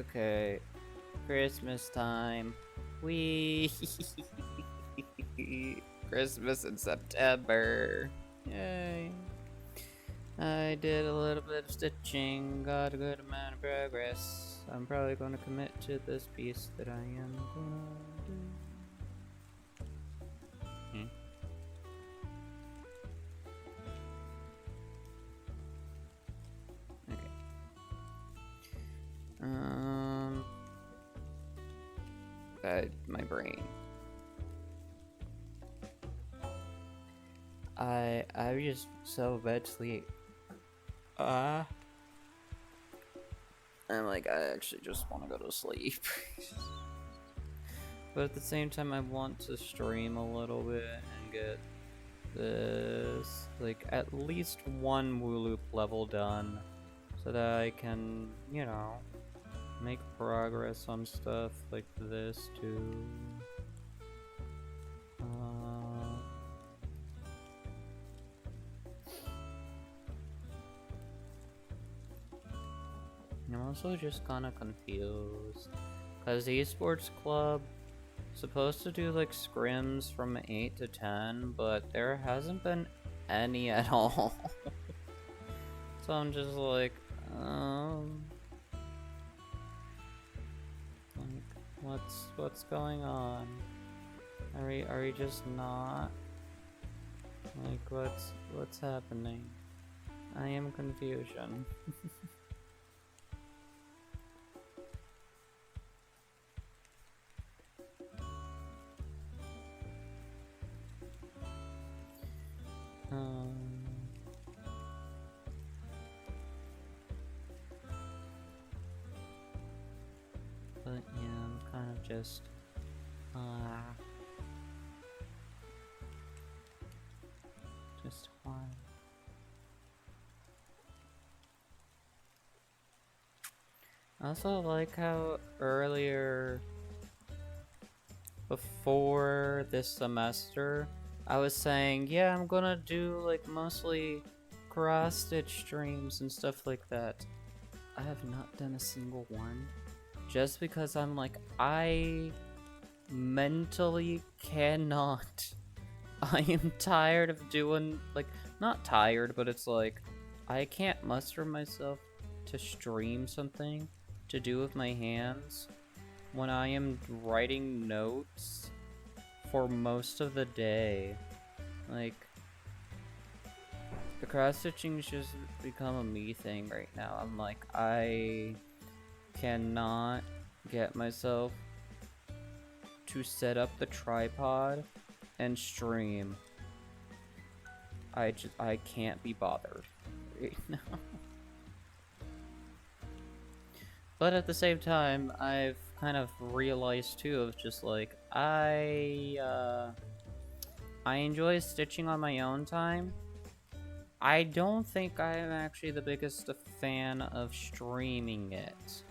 Okay. Christmas time. Wee. Christmas in September. Yay. I did a little bit of stitching, got a good amount of progress. I'm probably going to commit to this piece that I am gonna do. Okay. My brain. I just so bad sleep. I'm like, I actually just want to go to sleep. But at the same time, I want to stream a little bit and get this, like, at least one Wooloop level done so that I can, you know, make progress on stuff like this too. I'm also just kind of confused because the esports club supposed to do like scrims from 8 to 10, but there hasn't been any at all. So I'm just like what's going on? Are we just not? Like what's happening? I am confusion. But yeah, I'm kind of just fine. I also like how earlier, before this semester, I was saying, yeah, I'm gonna do like mostly cross-stitch streams and stuff like that. I have not done a single one, just because I'm like, I mentally cannot. I am tired of doing, like, not tired, but it's like, I can't muster myself to stream something to do with my hands when I am writing notes for most of the day. Like, the cross-stitching's just become a me thing right now. I'm like, I cannot get myself to set up the tripod and stream. I can't be bothered right now. But at the same time, I've kind of realized too of just like I enjoy stitching on my own time. I don't think I'm actually the biggest fan of streaming it.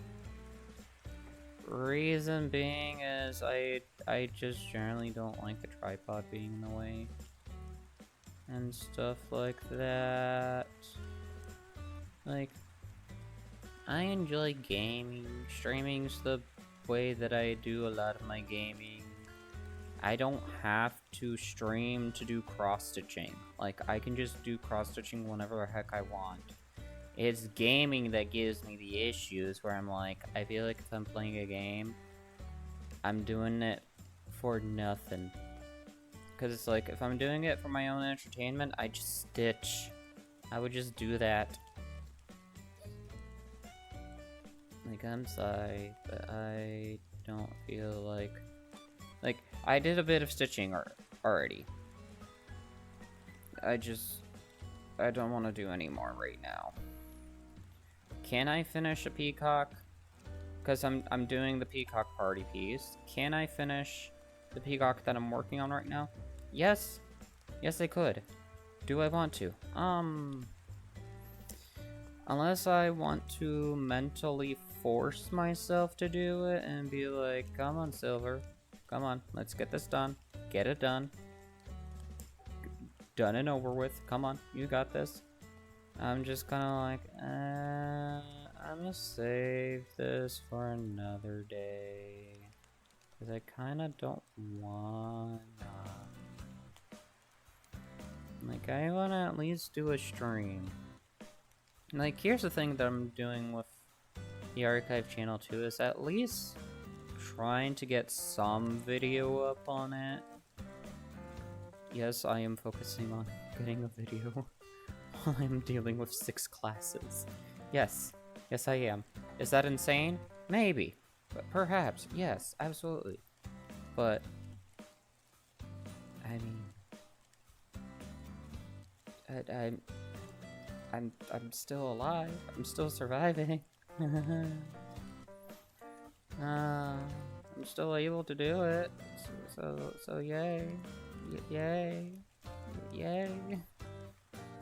Reason being is I just generally don't like the tripod being in the way and stuff like that. Like, I enjoy gaming. Streaming's the way that I do a lot of my gaming. I don't have to stream to do cross-stitching. Like, I can just do cross-stitching whenever the heck I want. It's gaming that gives me the issues where I'm like, I feel like if I'm playing a game, I'm doing it for nothing. Because it's like, if I'm doing it for my own entertainment, I just stitch. I would just do that. Like, I'm sorry, but I don't feel like... Like, I did a bit of stitching already. I don't want to do any more right now. Can I finish a peacock? Because I'm doing the peacock party piece. Can I finish the peacock that I'm working on right now? Yes. Yes, I could. Do I want to? Unless I want to mentally force myself to do it and be like, come on, Silver. Come on, let's get this done. Get it done. Done and over with. Come on, you got this. I'm just kind of like, I'm gonna save this for another day. Because I kind of don't wanna... Like, I wanna at least do a stream. Like, here's the thing that I'm doing with the archive channel too, is at least trying to get some video up on it. Yes, I am focusing on getting a video while I'm dealing with 6 classes. Yes, yes I am. Is that insane? Maybe. But perhaps, yes, absolutely. But, I mean... I'm still alive. I'm still surviving. I'm still able to do it. So yay. Yay. Yay.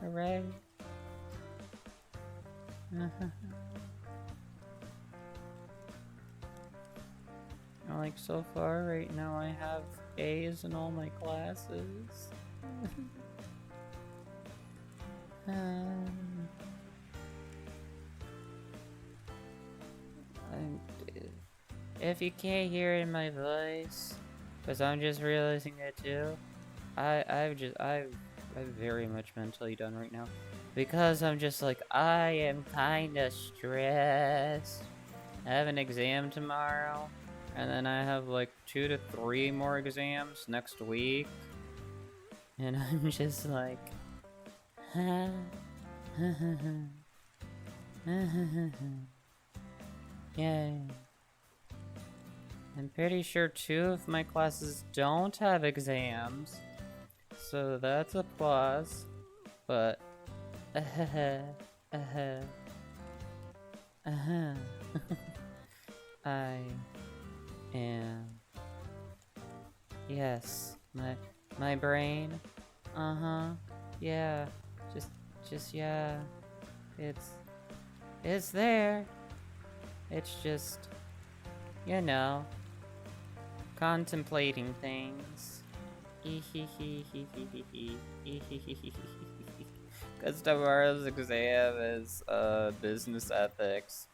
Hooray. Like, so far right now I have A's in all my classes. If you can't hear it in my voice, because I'm just realizing it too, I'm very much mentally done right now. Because I'm just like, I am kinda stressed. I have an exam tomorrow, and then I have like 2 to 3 more exams next week. And I'm just like, yay. I'm pretty sure 2 of my classes don't have exams, so that's a plus. But, I am, yes, my brain, yeah, just yeah, it's there, it's just, you know, contemplating things. Because tomorrow's exam is business ethics.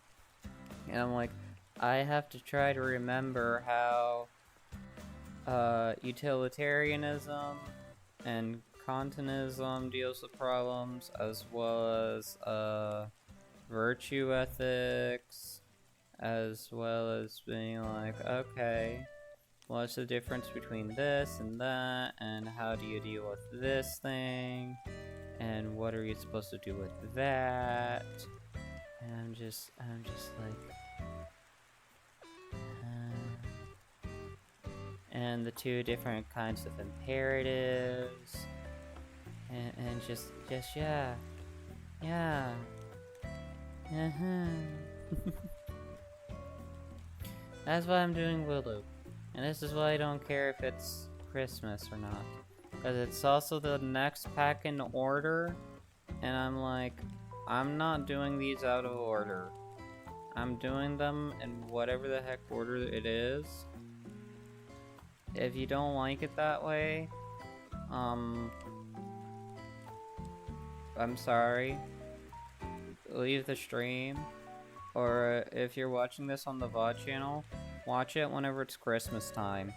And I'm like, I have to try to remember how utilitarianism and Kantianism deals with problems, as well as virtue ethics, as well as being like, okay, what's the difference between this and that, and how do you deal with this thing, and what are you supposed to do with that? And I'm just like, and the 2 different kinds of imperatives, and just yeah, That's why I'm doing Wooloop, and this is why I don't care if it's Christmas or not, because it's also the next pack in order, and I'm like, I'm not doing these out of order. I'm doing them in whatever the heck order it is. If you don't like it that way, I'm sorry. Leave the stream. Or if you're watching this on the VOD channel, watch it whenever it's Christmas time.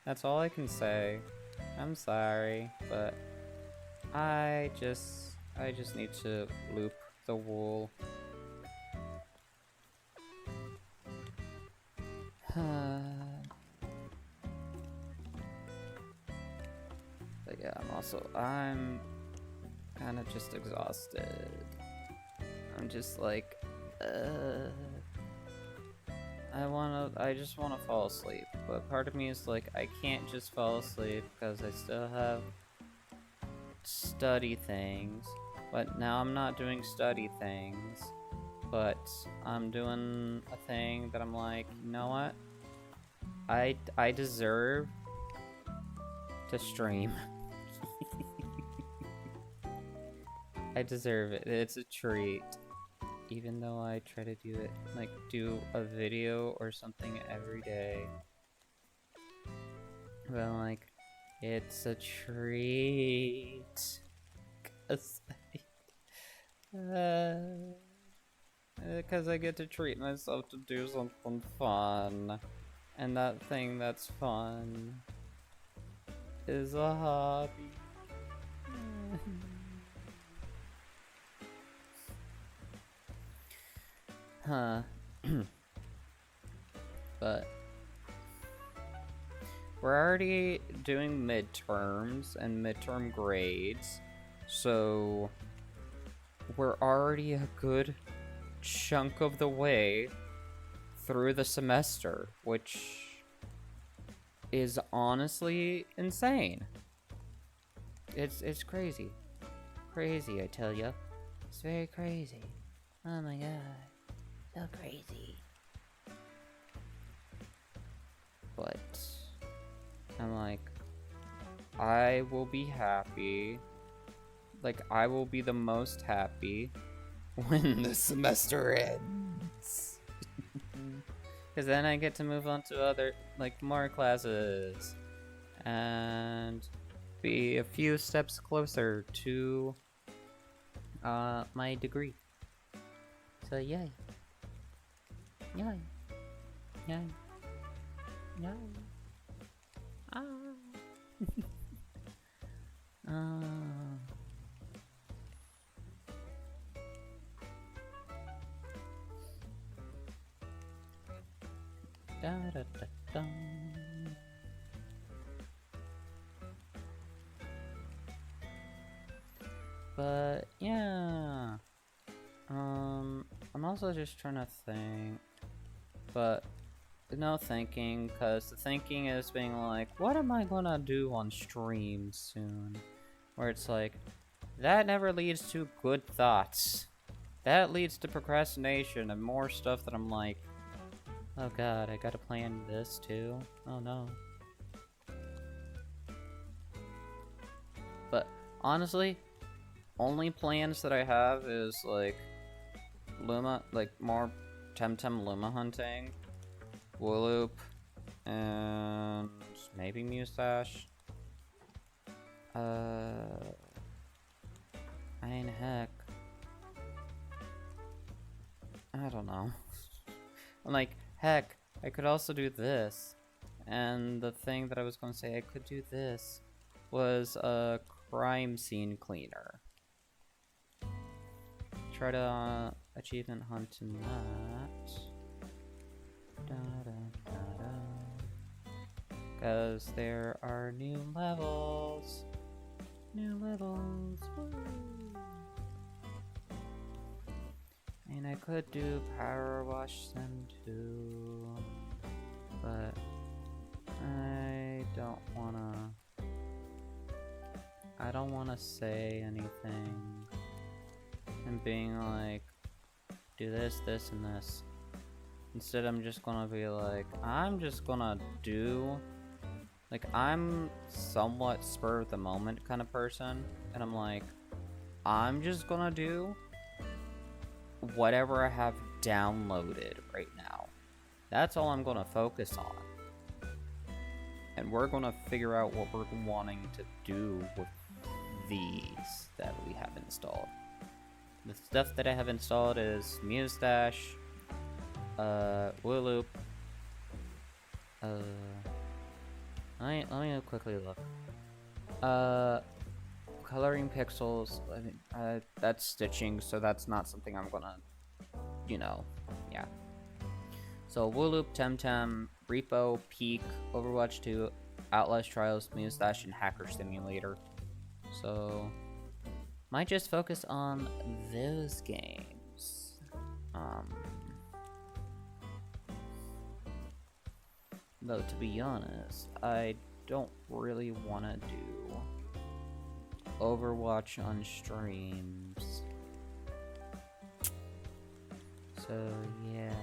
That's all I can say. I'm sorry, but I just need to loop the wool. But yeah, I'm kind of just exhausted. I'm just like, I just wanna fall asleep. But part of me is like, I can't just fall asleep because I still have study things. But now I'm not doing study things, but I'm doing a thing that I'm like, you know what? I deserve to stream. I deserve it. It's a treat. Even though I try to do it, like, do a video or something every day. But I'm like, it's a because I get to treat myself to do something fun. And that thing that's fun is a hobby. Huh. But we're already doing midterms and midterm grades, so we're already a good chunk of the way through the semester, which is honestly insane. It's crazy. Crazy, I tell ya. It's very crazy. Oh my god. So crazy. But I'm like, I will be happy. Like, I will be the most happy when the semester ends. Because then I get to move on to other, like, more classes. And be a few steps closer to my degree. So, yay. Yay. Yay. Yay. Ah. Da, da, da, da. But yeah, I'm also just trying to think, but no thinking, because the thinking is being like, what am I gonna do on stream soon? Where it's like, that never leads to good thoughts. That leads to procrastination and more stuff that I'm like, oh god, I gotta plan this too? Oh no. But honestly, only plans that I have is like Luma, like more Temtem Luma hunting, Wooloop, and maybe Mustache. I mean, heck, I don't know. I'm like, heck, I could also do this. And the thing that I was going to say I could do this was a crime scene cleaner. Try to achievement hunt in that. Because there are new levels. New levels. Woo. And I could do power wash them too. But I don't wanna say anything and being like, do this, this, and this. Instead, I'm just gonna be like, I'm just gonna do, like, I'm somewhat spur of the moment kind of person, and I'm like, I'm just gonna do whatever I have downloaded right now. That's all I'm gonna focus on. And we're gonna figure out what we're wanting to do with these that we have installed. The stuff that I have installed is Mustache, Wooloop, let me quickly look. Coloring pixels, I mean, that's stitching, so that's not something I'm gonna, you know, yeah. So Wooloop, Temtem, Repo, Peak, Overwatch 2, Outlast Trials, Mustache, and Hacker Simulator. So might just focus on those games. Though to be honest, I don't really want to do Overwatch on streams. So yeah.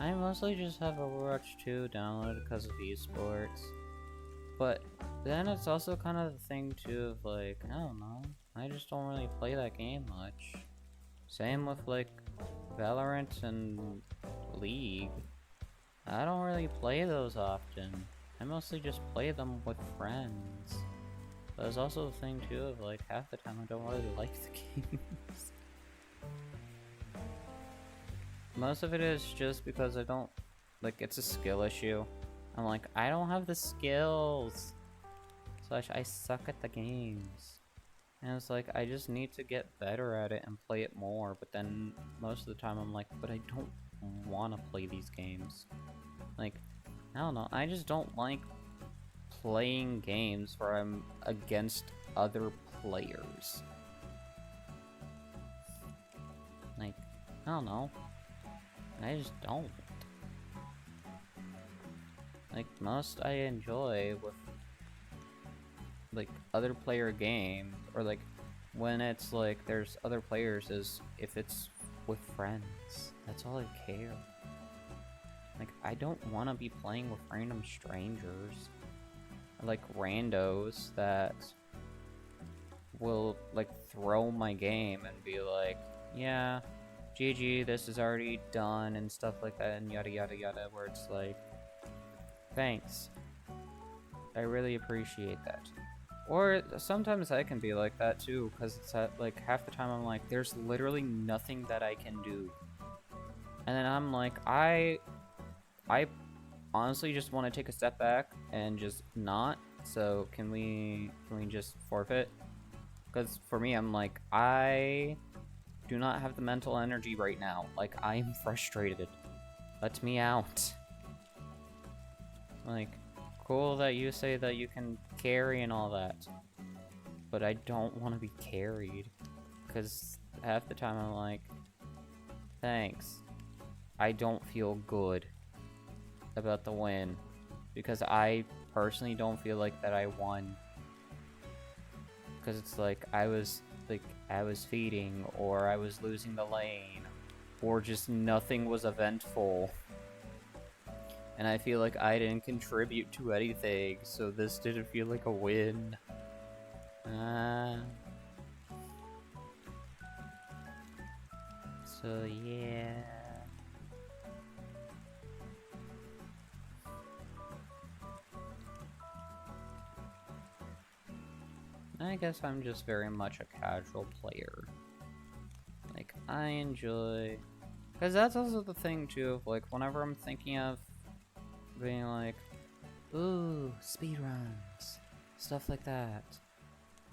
I mostly just have Overwatch 2 downloaded because of esports. But then it's also kind of the thing too of like, I don't know, I just don't really play that game much. Same with like Valorant and League. I don't really play those often. I mostly just play them with friends. But there's also the thing too of like half the time I don't really like the games. Most of it is just because I don't, like, it's a skill issue. I'm like, I don't have the skills. So I suck at the games. And it's like, I just need to get better at it and play it more. But then most of the time I'm like, but I don't want to play these games. Like, I don't know, I just don't like playing games where I'm against other players. Like, I don't know. I just don't. Like, most I enjoy with, like, other player games, or, like, when it's, like, there's other players, is if it's with friends. That's all I care. Like, I don't want to be playing with random strangers. Like, randos that will, like, throw my game and be like, yeah, GG, this is already done, and stuff like that, and yada yada yada, where it's like, thanks. I really appreciate that. Or sometimes I can be like that too, because it's like half the time I'm like, there's literally nothing that I can do. And then I'm like, I honestly just want to take a step back and just not. So can we just forfeit? Because for me, I'm like, I do not have the mental energy right now. Like, I am frustrated. Let me out. Like, cool that you say that you can carry and all that. But I don't want to be carried. Because half the time I'm like, thanks. I don't feel good about the win. Because I personally don't feel like that I won. Because it's like, I was feeding, or I was losing the lane, or just nothing was eventful. And I feel like I didn't contribute to anything, so this didn't feel like a win. So yeah. I guess I'm just very much a casual player. Like, I enjoy... Because that's also the thing, too, of, like, whenever I'm thinking of being like, ooh, speedruns, stuff like that,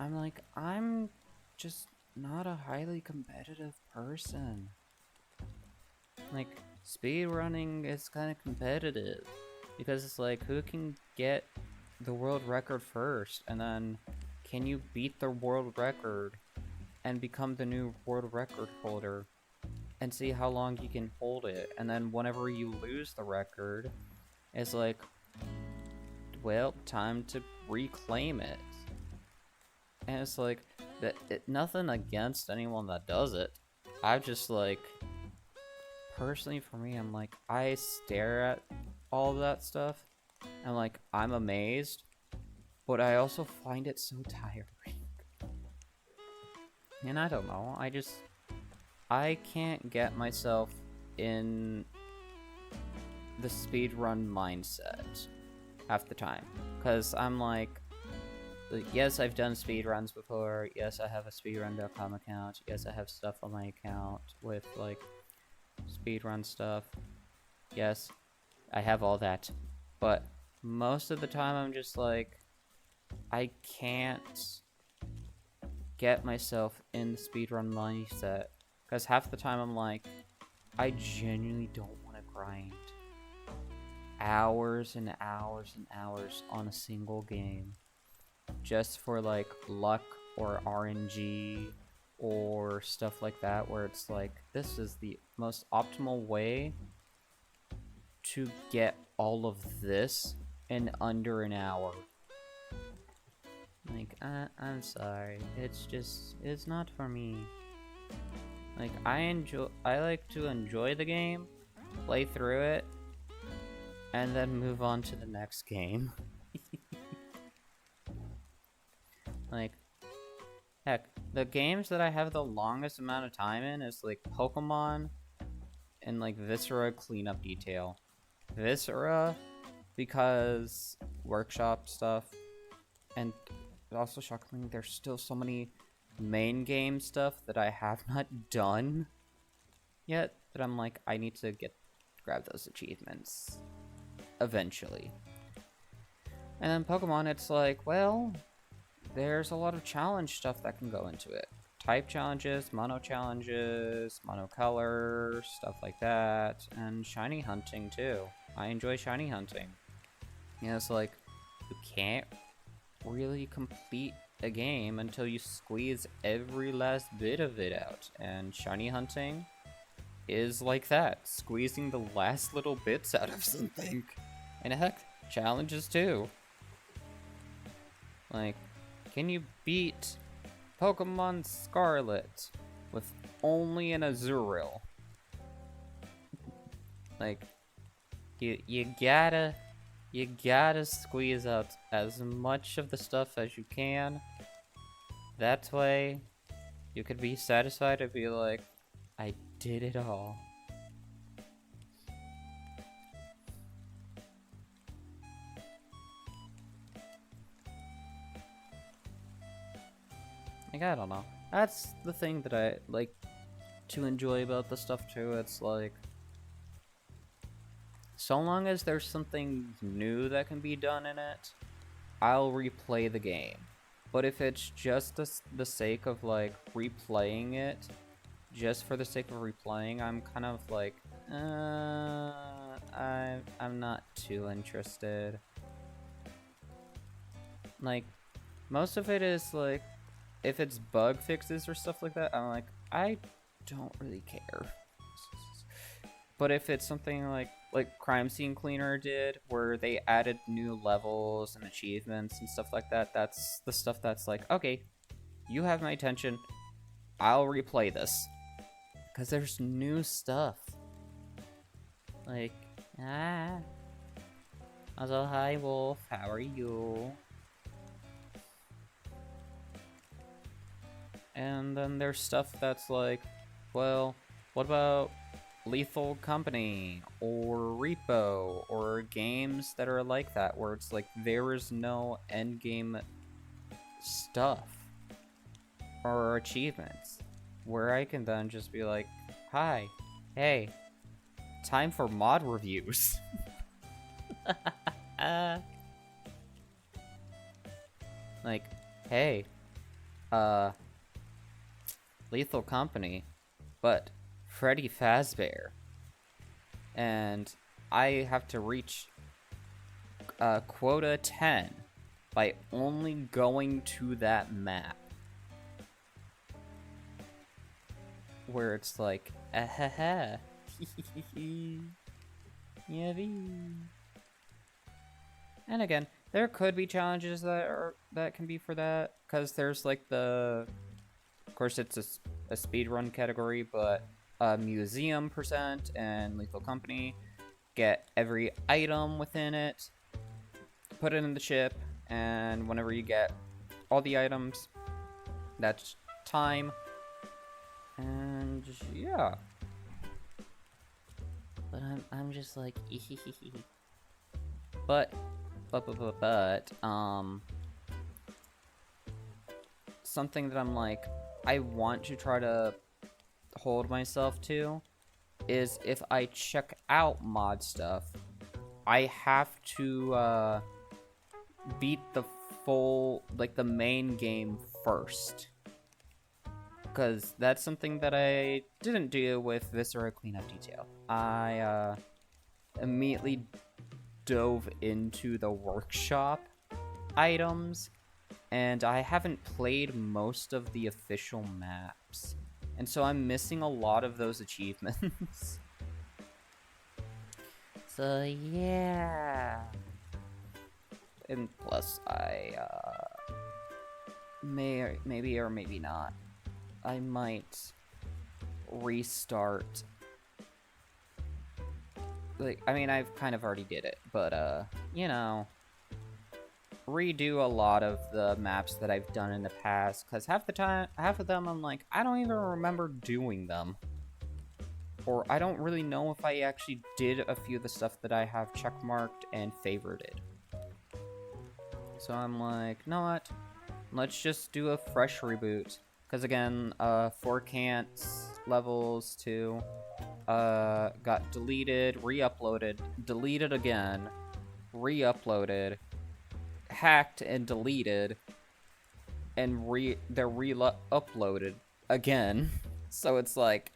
I'm like, I'm just not a highly competitive person. Like, speedrunning is kind of competitive, because it's like, who can get the world record first, and then can you beat the world record and become the new world record holder and see how long you can hold it. And then whenever you lose the record, it's like, well, time to reclaim it. And it's like, nothing against anyone that does it. I just like, personally for me, I'm like, I stare at all of that stuff. I'm like, I'm amazed, but I also find it so tiring. And I don't know, I can't get myself in the speedrun mindset half the time. Because I'm like, yes, I've done speedruns before, yes, I have a speedrun.com account, yes, I have stuff on my account with, like, speedrun stuff, yes, I have all that. But most of the time I'm just like, I can't get myself in the speedrun mindset, because half the time I'm like, I genuinely don't want to grind hours and hours and hours on a single game just for like luck or RNG or stuff like that, where it's like, this is the most optimal way to get all of this in under an hour. Like, I'm sorry, it's not for me. Like, I like to enjoy the game, play through it, and then move on to the next game. Like, heck, the games that I have the longest amount of time in is like Pokemon and like Viscera Cleanup Detail. Viscera because workshop stuff, and also shockingly, there's still so many main game stuff that I have not done yet that I'm like, I need to grab those achievements eventually. And then Pokemon, it's like, well, there's a lot of challenge stuff that can go into it. Type challenges, mono color, stuff like that, and shiny hunting too. I enjoy shiny hunting. You know, it's like, you can't really complete a game until you squeeze every last bit of it out, and shiny hunting is like that, squeezing the last little bits out of something. And heck, challenges too. Like, can you beat Pokemon Scarlet with only an Azurill? Like, you gotta squeeze out as much of the stuff as you can. That way, you could be satisfied and be like, I did it all. Like, I don't know. That's the thing that I like to enjoy about the stuff too. It's like, so long as there's something new that can be done in it, I'll replay the game. But if it's just the sake of like replaying it, just for the sake of replaying, I'm kind of like, I'm not too interested. Like, most of it is like, if it's bug fixes or stuff like that, I'm like, I don't really care. But if it's something like Crime Scene Cleaner did, where they added new levels and achievements and stuff like that, that's the stuff that's like, okay, you have my attention, I'll replay this. Because there's new stuff. Like, also, hi Wolf, how are you? And then there's stuff that's like, well, what about Lethal Company or Repo or games that are like that, where it's like there is no endgame stuff or achievements, where I can then just be like, hi, hey, time for mod reviews. Like, hey, Lethal Company, but Freddy Fazbear, and I have to reach quota 10 by only going to that map, where it's like, ahaha, yeah. And again, there could be challenges that can be for that, because there's like of course it's a speedrun category, but Museum percent and Lethal Company, get every item within it, put it in the ship, and whenever you get all the items, that's time. And yeah. But I'm just like, but something that I'm like, I want to try to hold myself to is, if I check out mod stuff, I have to beat the full, like the main game first, because that's something that I didn't do with Viscera Cleanup Detail. I immediately dove into the workshop items, and I haven't played most of the official maps, and so I'm missing a lot of those achievements. So yeah. And plus, I maybe or maybe not, I might restart like, I mean, I've kind of already did it, but, you know, redo a lot of the maps that I've done in the past, because half of them, I'm like, I don't even remember doing them. Or I don't really know if I actually did a few of the stuff that I have checkmarked and favorited. So I'm like, know what? Let's just do a fresh reboot. Because again, 4 Cants levels 2 got deleted, re-uploaded, deleted again, re-uploaded, hacked and deleted, and they're re-uploaded again. So it's like,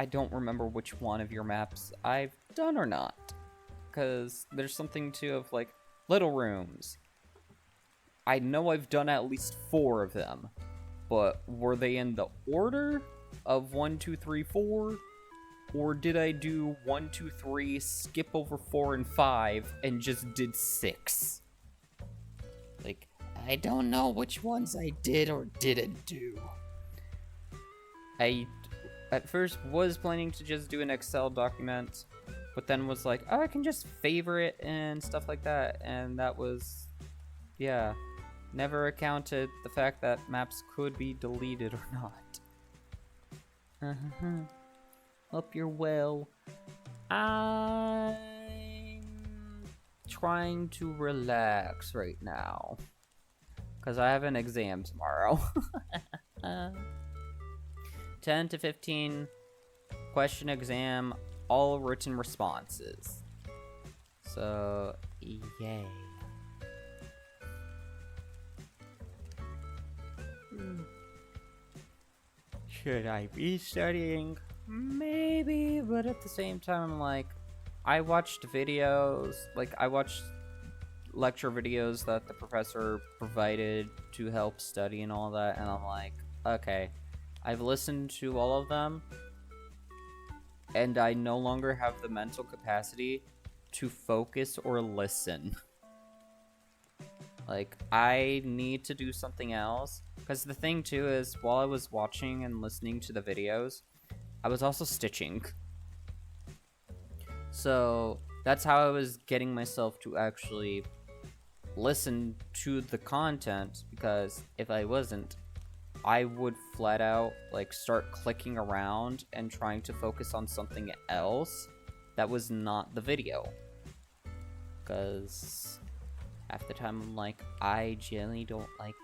I don't remember which one of your maps I've done or not. Because there's something too of like, little rooms. I know I've done at least 4 of them, but were they in the order of 1, 2, 3, 4? Or did I do 1, 2, 3, skip over 4 and 5, and just did 6? Like, I don't know which ones I did or didn't do. I, at first, was planning to just do an Excel document, but then was like, oh, I can just favorite and stuff like that, and that was, yeah, never accounted the fact that maps could be deleted or not. Hope you're well. I'm trying to relax right now, because I have an exam tomorrow. 10 to 15 question exam, all written responses. So, yay. Should I be studying? Maybe, but at the same time, I'm like, I watched videos, like, I watched lecture videos that the professor provided to help study and all that, and I'm like, okay, I've listened to all of them, and I no longer have the mental capacity to focus or listen. Like, I need to do something else, because the thing, too, is, while I was watching and listening to the videos, I was also stitching. So, that's how I was getting myself to actually listen to the content, because if I wasn't, I would flat out, like, start clicking around and trying to focus on something else that was not the video. Because half the time I'm like, I generally don't like,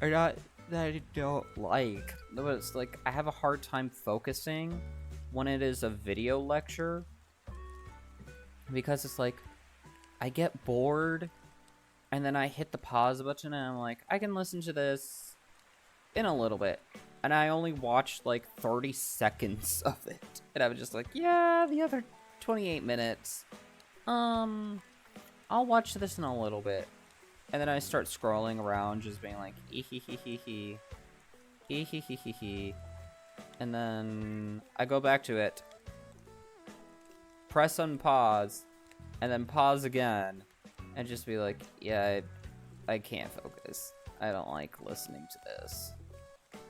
or not that I don't like, but it's like, I have a hard time focusing when it is a video lecture, because it's like, I get bored, and then I hit the pause button, and I'm like, I can listen to this in a little bit, and I only watched like 30 seconds of it, and I was just like, yeah, the other 28 minutes, I'll watch this in a little bit. And then I start scrolling around, just being like, ee-hee-hee-hee-hee, ee-hee-hee-hee-hee. And then I go back to it, press unpause, and then pause again, and just be like, yeah, I can't focus. I don't like listening to this.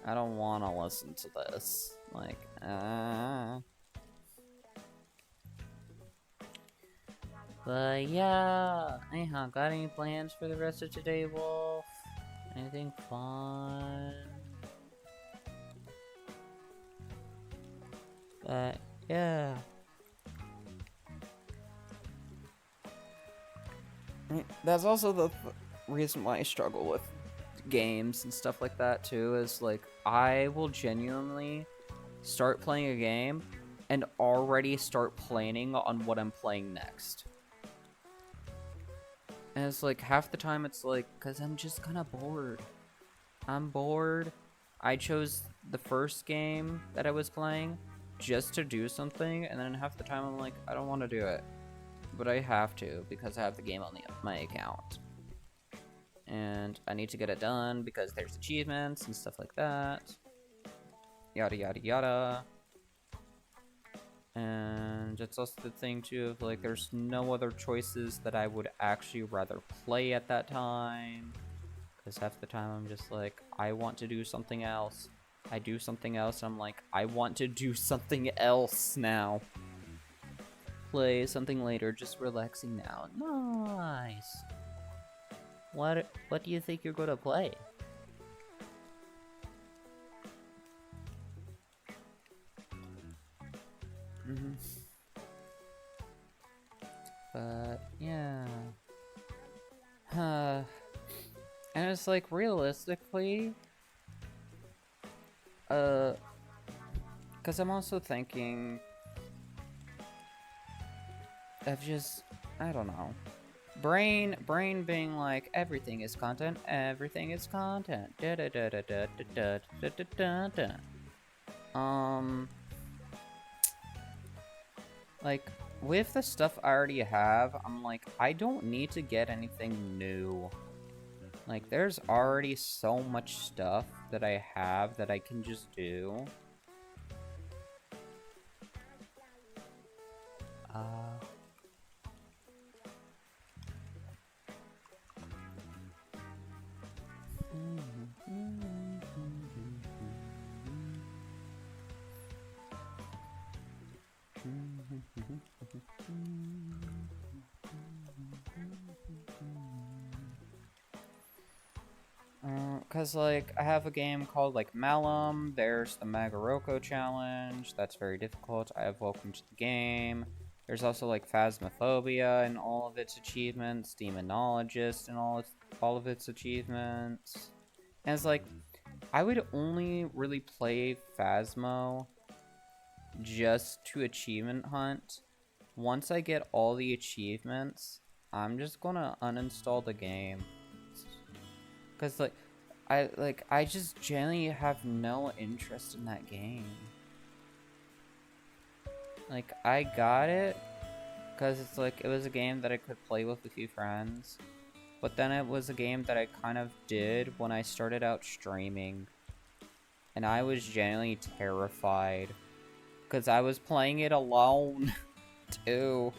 I don't want to listen to this. Like, But yeah, anyhow, got any plans for the rest of today, Wolf? Anything fun? But yeah. That's also the reason why I struggle with games and stuff like that too, is like, I will genuinely start playing a game and already start planning on what I'm playing next. And it's like, half the time it's like, because I'm just kind of bored. I'm bored. I chose the first game that I was playing just to do something, and then half the time I'm like, I don't want to do it. But I have to, because I have the game on my account. And I need to get it done, because there's achievements and stuff like that. Yada yada yada. And it's also the thing too of like, there's no other choices that I would actually rather play at that time, because half the time I'm just like, I want to do something else. I do something else, I'm like, I want to do something else now. Play something later, just relaxing now. Nice. What do you think you're gonna play? But yeah. And it's like realistically, because I'm also thinking of just, I don't know, brain being like, everything is content, everything is content. Da da da da da da da da da da. Like, with the stuff I already have, I'm like, I don't need to get anything new. Like, there's already so much stuff that I have that I can just do. Because, like, I have a game called, like, Malum, there's the Magaroko challenge, that's very difficult, I have Welcome to the Game, there's also, like, Phasmophobia and all of its achievements, Demonologist and all of its achievements, and it's like, I would only really play Phasmo just to achievement hunt. Once I get all the achievements, I'm just gonna uninstall the game. Because, like, I just generally have no interest in that game. Like, I got it because it's like, it was a game that I could play with a few friends. But then it was a game that I kind of did when I started out streaming. And I was genuinely terrified. Because I was playing it alone, too.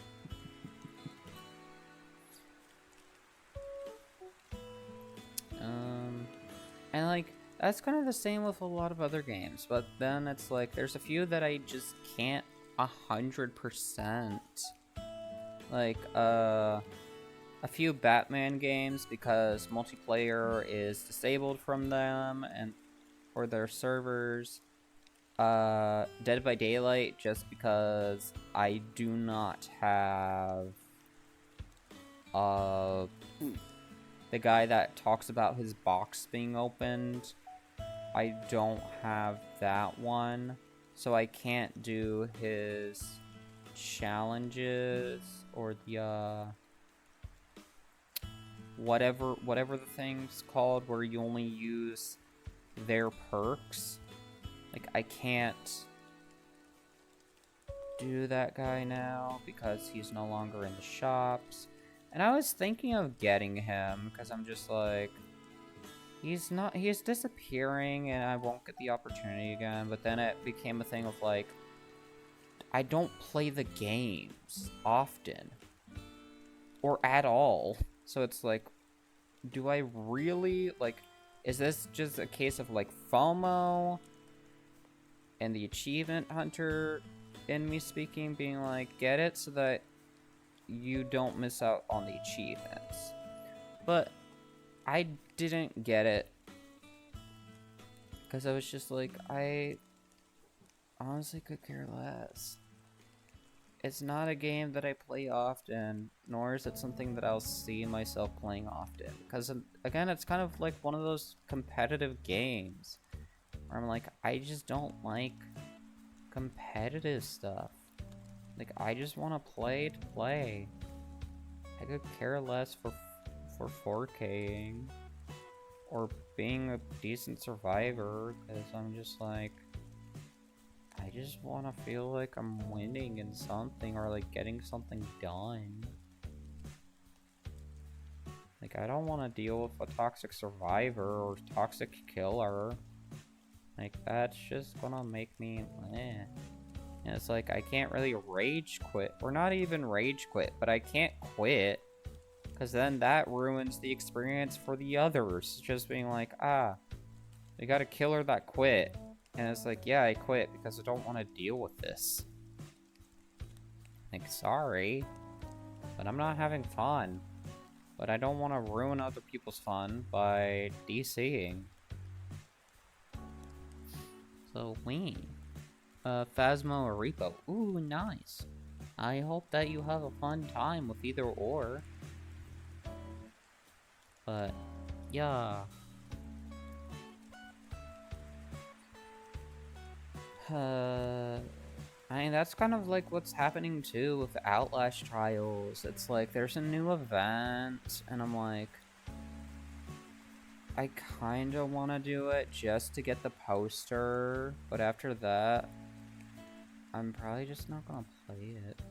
And, like, that's kind of the same with a lot of other games. But then it's like, there's a few that I just can't 100%. Like, a few Batman games because multiplayer is disabled from them and or their servers. Dead by Daylight just because I do not have the guy that talks about his box being opened. I don't have that one, so I can't do his challenges or the whatever the thing's called where you only use their perks. Like, I can't do that guy now because he's no longer in the shops. And I was thinking of getting him because I'm just like, he's disappearing and I won't get the opportunity again. But then it became a thing of like, I don't play the games often or at all. So it's like, do I really, like, is this just a case of like FOMO and the achievement hunter in me speaking being like, get it so that you don't miss out on the achievements? But I didn't get it because I was just like, I honestly could care less. It's not a game that I play often, nor is it something that I'll see myself playing often. Because, again, it's kind of like one of those competitive games where I'm like, I just don't like competitive stuff. Like, I just want to play to play. I could care less for 4King or being a decent survivor, because I'm just like, I just want to feel like I'm winning in something or like getting something done. Like, I don't want to deal with a toxic survivor or toxic killer. Like, that's just gonna make me And it's like, I can't really rage quit. Or not even rage quit, but I can't quit. Because then that ruins the experience for the others. Just being like, we got a killer that quit. And it's like, yeah, I quit because I don't want to deal with this. Like, sorry, but I'm not having fun. But I don't want to ruin other people's fun by DCing. So, Phasmo or Repo. Ooh, nice. I hope that you have a fun time with either or. But, yeah. I mean, that's kind of like what's happening too with Outlast Trials. It's like there's a new event, and I'm like, I kind of want to do it just to get the poster, but after that, I'm probably just not gonna play it.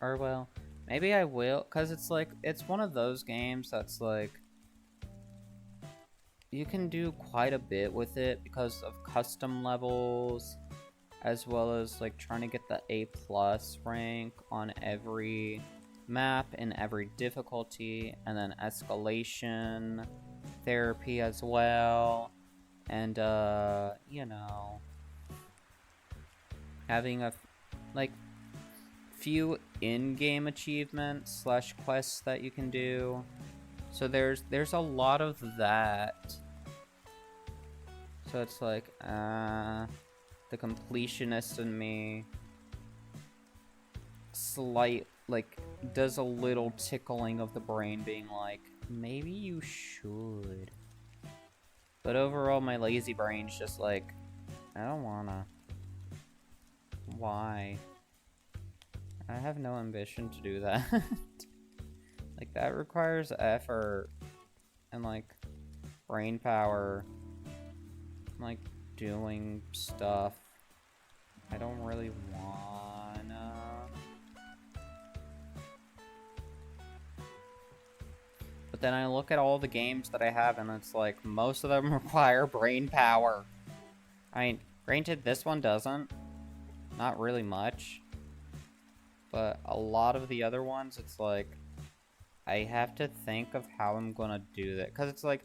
Or, well, maybe I will, because it's like, it's one of those games that's like, you can do quite a bit with it because of custom levels, as well as like trying to get the A+ rank on every map in every difficulty, and then escalation therapy as well, and you know, having a like few in-game achievements slash quests that you can do. So there's a lot of that. So it's like, the completionist in me does a little tickling of the brain being like, maybe you should. But overall, my lazy brain's just like, I don't wanna. Why? I have no ambition to do that. Like, that requires effort and, like, brain power. Like, doing stuff I don't really wanna. But then I look at all the games that I have, and it's like, most of them require brain power. I mean, granted, this one doesn't. Not really much. But a lot of the other ones, it's like, I have to think of how I'm gonna do that. Because it's like,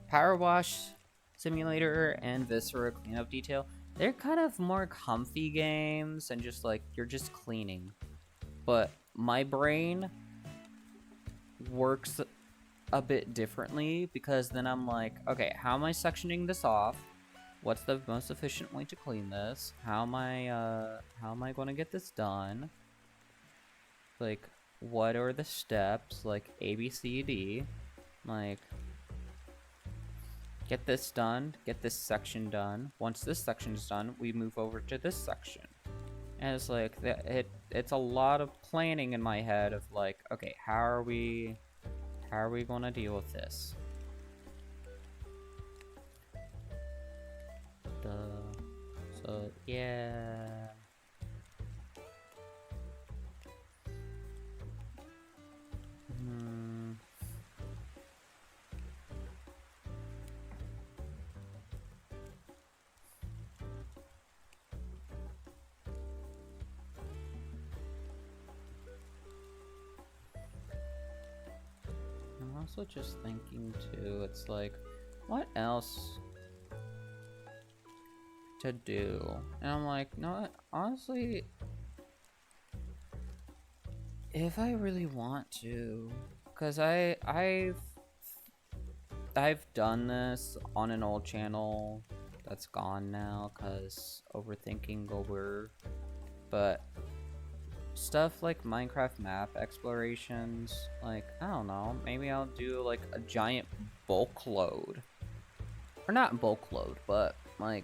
Power Wash Simulator and Viscera Cleanup Detail, they're kind of more comfy games and just like, you're just cleaning. But my brain works a bit differently, because then I'm like, okay, how am I sectioning this off? What's the most efficient way to clean this? How am I gonna get this done? Like, what are the steps? Like, A, B, C, D. Like, get this done, get this section done. Once this section's done, we move over to this section. And it's like, it's a lot of planning in my head of like, okay, how are we gonna deal with this? So, yeah. I'm also just thinking too, it's like, what else to do? And I'm like, no, honestly, if I really want to, because I've done this on an old channel that's gone now because overthinking over, but stuff like Minecraft map explorations, like, I don't know, maybe I'll do like a giant bulk load, or not bulk load, but like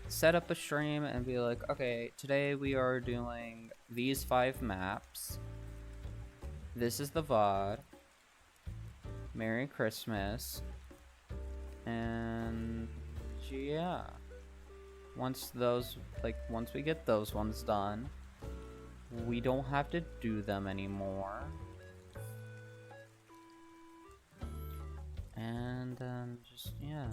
set up a stream and be like, okay, today we are doing these 5 maps, this is the VOD, Merry Christmas, and yeah, once we get those ones done, we don't have to do them anymore. And then just, yeah.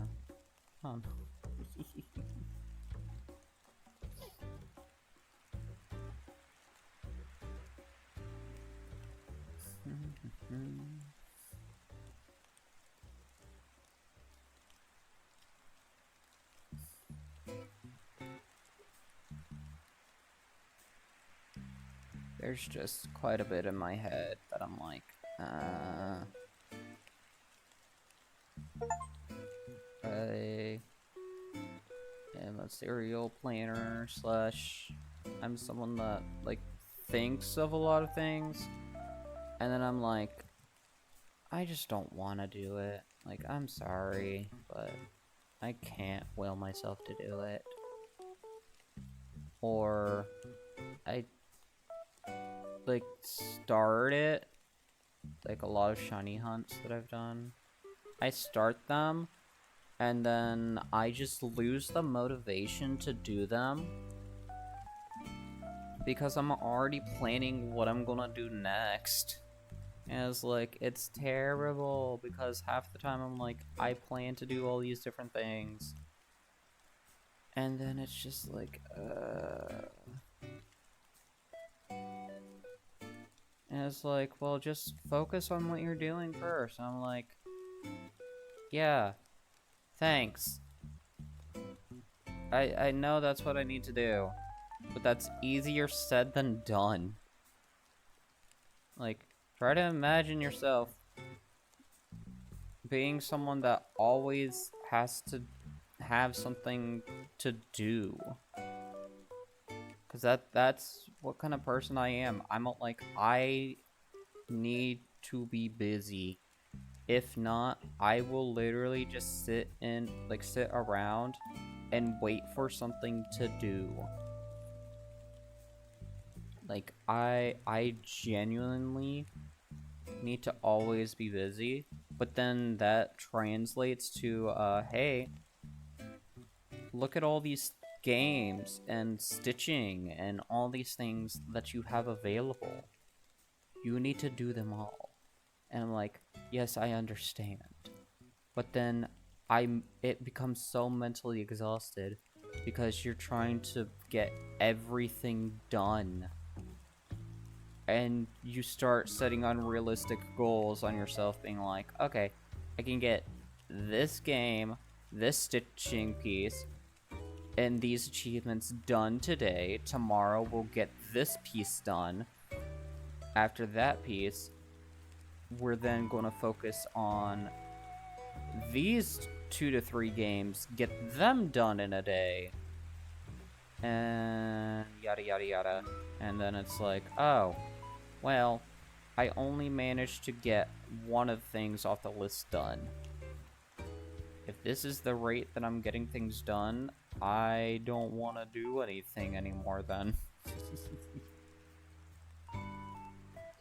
There's just quite a bit in my head that I'm like, I am a serial planner / I'm someone that like thinks of a lot of things, and then I'm like, I just don't want to do it. Like, I'm sorry, but I can't will myself to do it. Or I like start it, like a lot of shiny hunts that I've done. I start them, and then I just lose the motivation to do them because I'm already planning what I'm gonna do next. And it's like, it's terrible because half the time I'm like, I plan to do all these different things. And then it's just like, And it's like, well, just focus on what you're doing first. And I'm like, yeah, thanks. I know that's what I need to do, but that's easier said than done. Like, try to imagine yourself being someone that always has to have something to do. Cause that's what kind of person I am. I'm like, I need to be busy. If not, I will literally just sit around and wait for something to do. Like, I genuinely need to always be busy, but then that translates to, hey, look at all these games and stitching and all these things that you have available. You need to do them all. And I'm like, yes, I understand. But then it becomes so mentally exhausted because you're trying to get everything done. And you start setting unrealistic goals on yourself, being like, okay, I can get this game, this stitching piece, and these achievements done today. Tomorrow we'll get this piece done. After that piece, we're then going to focus on these 2 to 3 games, get them done in a day, and yada yada yada. And then it's like, oh, well, I only managed to get one of the things off the list done. If this is the rate that I'm getting things done, I don't want to do anything anymore then.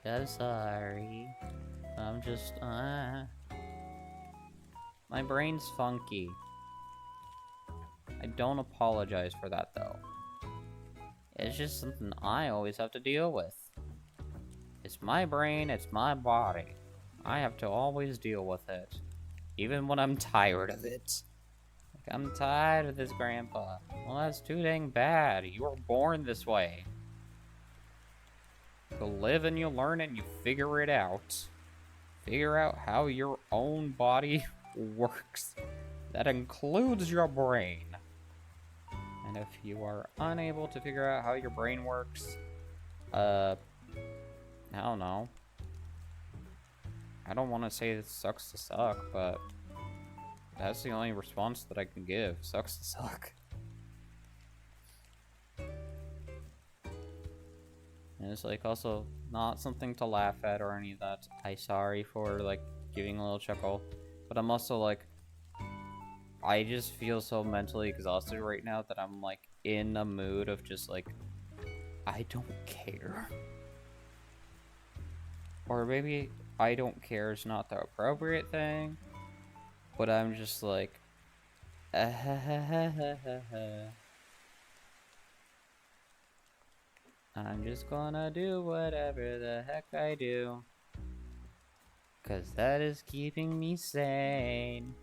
So sorry. I'm just, my brain's funky. I don't apologize for that, though. It's just something I always have to deal with. It's my brain, it's my body. I have to always deal with it. Even when I'm tired of it. Like, I'm tired of this, Grandpa. Well, that's too dang bad. You were born this way. You live and you learn and you figure it out. Figure out how your own body works. That includes your brain. And if you are unable to figure out how your brain works, I don't know. I don't want to say it sucks to suck, but that's the only response that I can give. Sucks to suck. And it's like also not something to laugh at or any of that. I'm sorry for like giving a little chuckle, but I'm also like, I just feel so mentally exhausted right now that I'm like in a mood of just like, I don't care. Or maybe I don't care is not the appropriate thing, but I'm just like, I'm just gonna do whatever the heck I do, 'cause that is keeping me sane.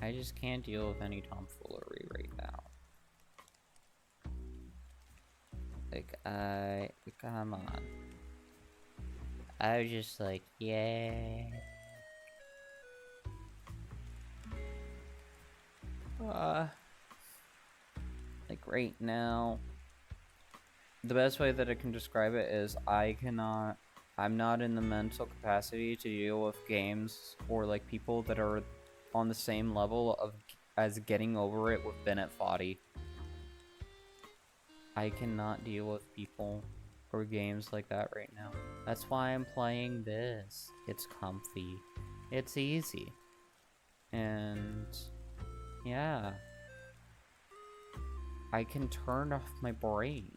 I just can't deal with any tomfoolery right now. Like, come on. I was just like, yeah. Like right now, the best way that I can describe it is I'm not in the mental capacity to deal with games or like people that are on the same level of as getting over it with Bennett Foddy. I cannot deal with people or games like that right now. That's why I'm playing this. It's comfy. It's easy. And yeah, I can turn off my brain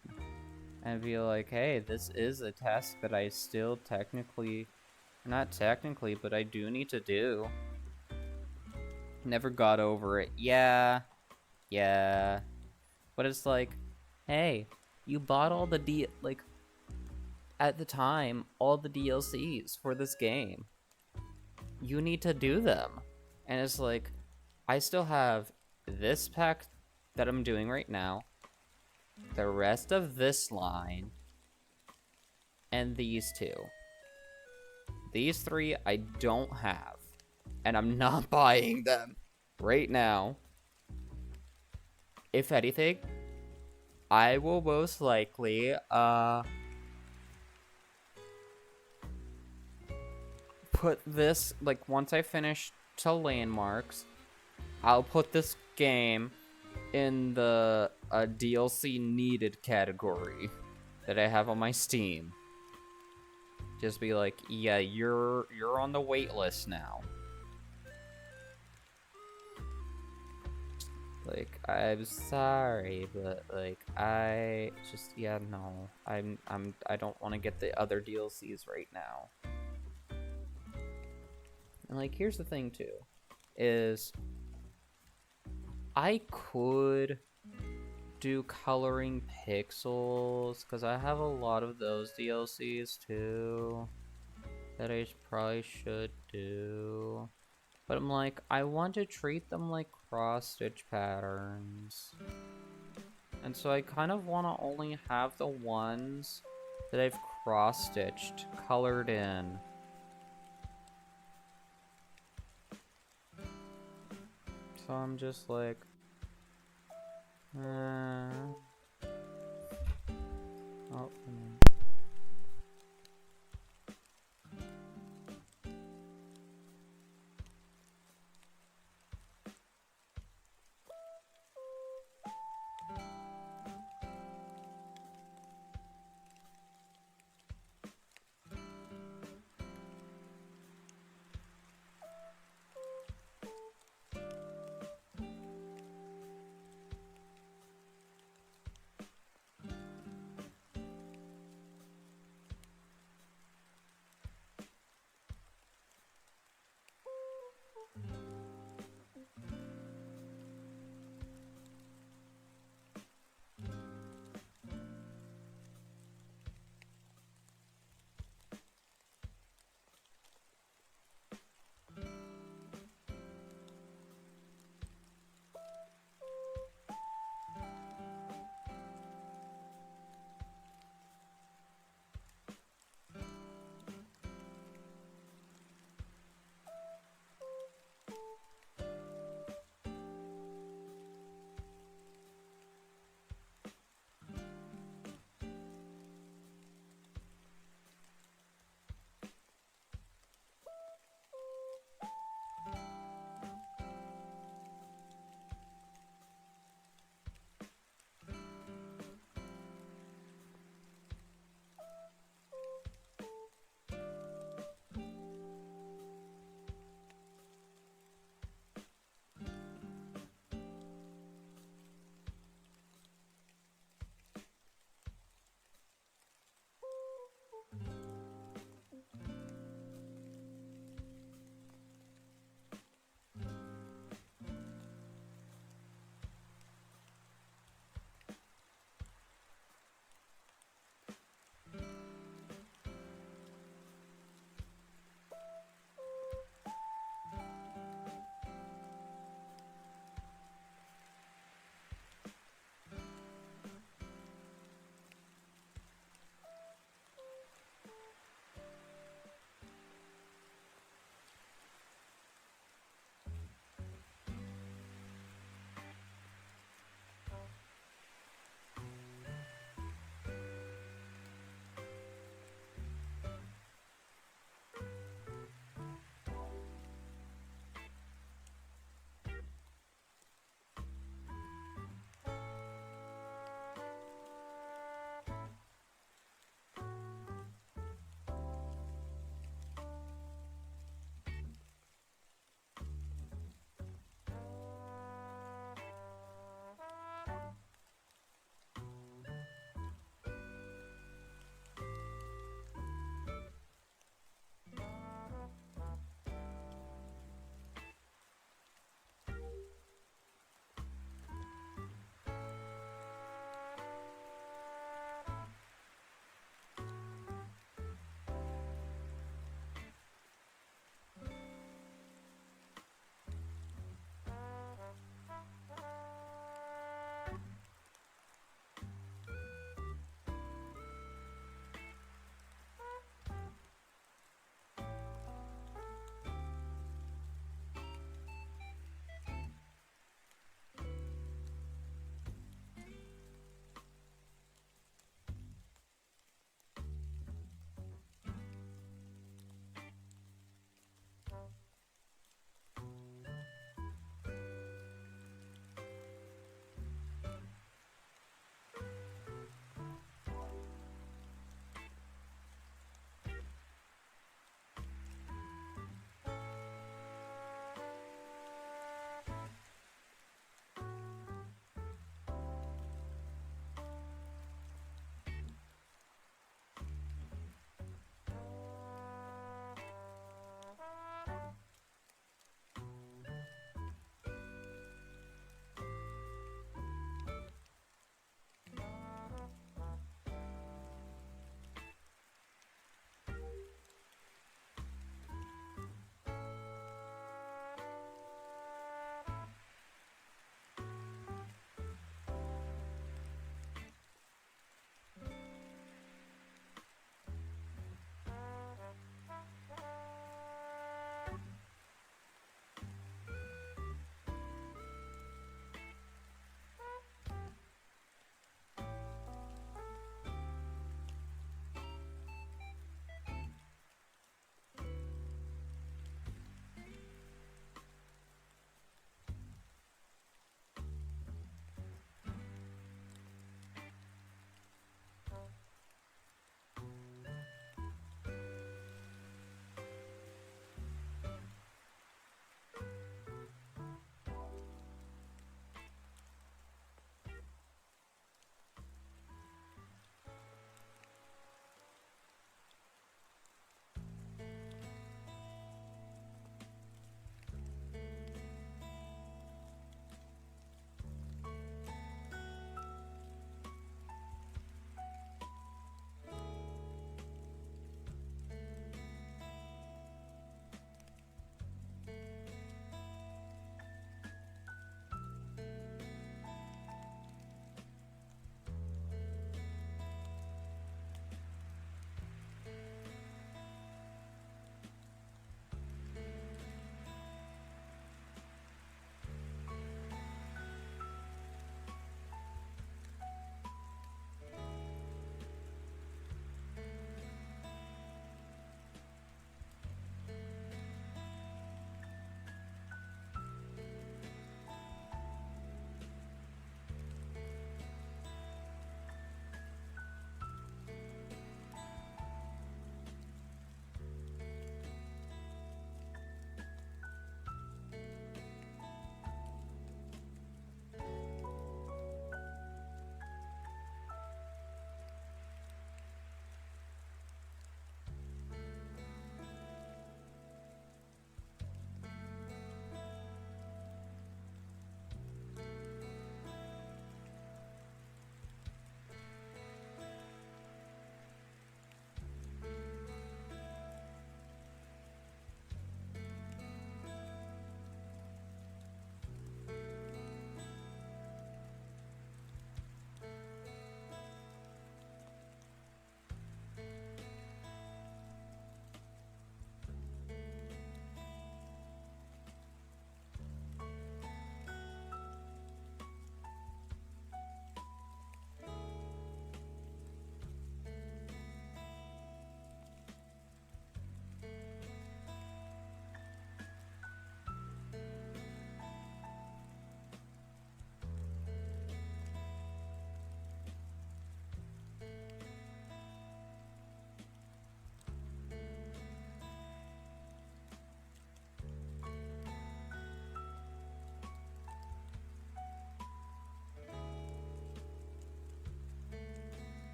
and be like, hey, this is a task that I still technically, not technically, but I do need to do. Never got over it. Yeah, yeah. But it's like, hey, you bought all the like, at the time, all the DLCs for this game. You need to do them. And it's like, I still have this pack that I'm doing right now, the rest of this line, and these two. These three I don't have, and I'm not buying them right now. If anything, I will most likely put this, like, once I finish to landmarks, I'll put this game in the DLC needed category that I have on my Steam. Just be like, yeah, you're on the wait list now. Like, I'm sorry, but like, I just, yeah, no, I don't want to get the other DLCs right now. And like, here's the thing too, is I could do coloring pixels because I have a lot of those DLCs too that I probably should do. But I'm like, I want to treat them like cross-stitch patterns. And so I kind of want to only have the ones that I've cross-stitched, colored in. So I'm just like, oh,